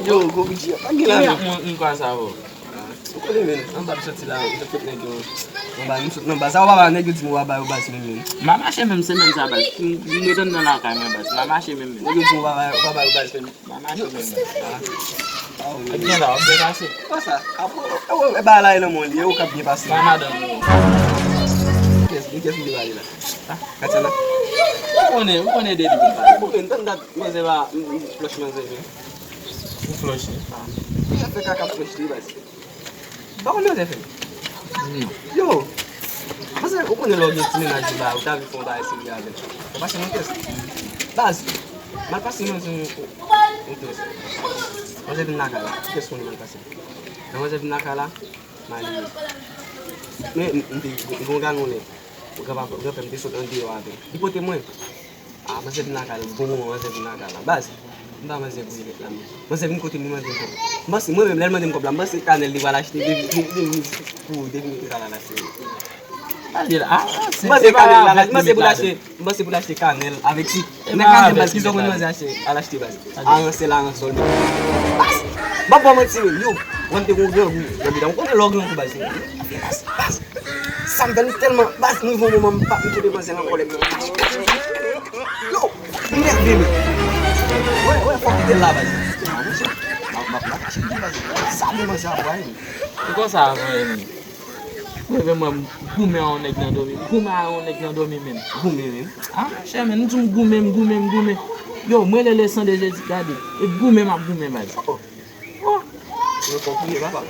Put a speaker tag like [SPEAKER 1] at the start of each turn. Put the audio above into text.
[SPEAKER 1] Yo, go with you. Pagi lah.
[SPEAKER 2] Mwen kwa sa wo.
[SPEAKER 1] Kou li men, an ba bisoti la, an te nek yo. Nan ba, sa waba nek yo di mwa ba yo bas men.
[SPEAKER 2] Mama che men semen sa bas. Mwen ton nan la ka men bas. Mama che men.
[SPEAKER 1] Nek yo di mwa ba yo bas men.
[SPEAKER 2] Mama che men bas. A gen la, ob de kase.
[SPEAKER 1] Kwa sa? E ba la yon moun li, yo kap biye bas.
[SPEAKER 2] Mama don.
[SPEAKER 1] Kes mwen li bali la. Kati la.
[SPEAKER 2] Mwen konen de di kon pa.
[SPEAKER 1] Mwen tan dat mwen ze ba, flush mwen ze ve.
[SPEAKER 2] Mwen flush.
[SPEAKER 1] Mwen fe kaka flush li bas. Ba kon mwen ze fe? Yo, mwen se ou konen log yon tine nan di ba, ou ta vi fon ba esi li ave. E pasi mwen kes. Bas, man pasi mwen se mwen kes. Mwen se vin nakala, kes konen man pasi. Mwen se vin nakala, man li. Men, mwen gan mwen le. Mwen pe mte sot an di yo ave. Di pote mwen. Mwen se vin nakala, mwen se vin nakala. Bas, mwen se vin la mi. Mwen se vin kote mwen vin kote. Mbasi, mwen mwen lèlman dem kopla. Mbasi kanel li wala achete. Devini kala la se. Mbasi pou l'achete kanel. Avek si. Mwen kanel bas ki zo mwen waze achete. Al achete bas. An se la an sol. Bas, mbap mwen ti we. Yo, wante kon gen wou. Yo bidan, mwen konen log yon kou bas. Bas. Sam dan telman. Bas, mwen yon mwen mpa. Mwen kede mwen se nan kolek. Yo, mwen ek de mi. Wè fok ite la bas. Sabi mwen se apwa yon.
[SPEAKER 2] Yon kon sa avon yon. Mwen mwen goume an ek nan domi. Goume an ek nan domi men.
[SPEAKER 1] Goume men?
[SPEAKER 2] Che men, nou tou goume. Yo, mwen le lesan de jeti gade. E goume map goume bas.
[SPEAKER 1] Yo kon pouye baba.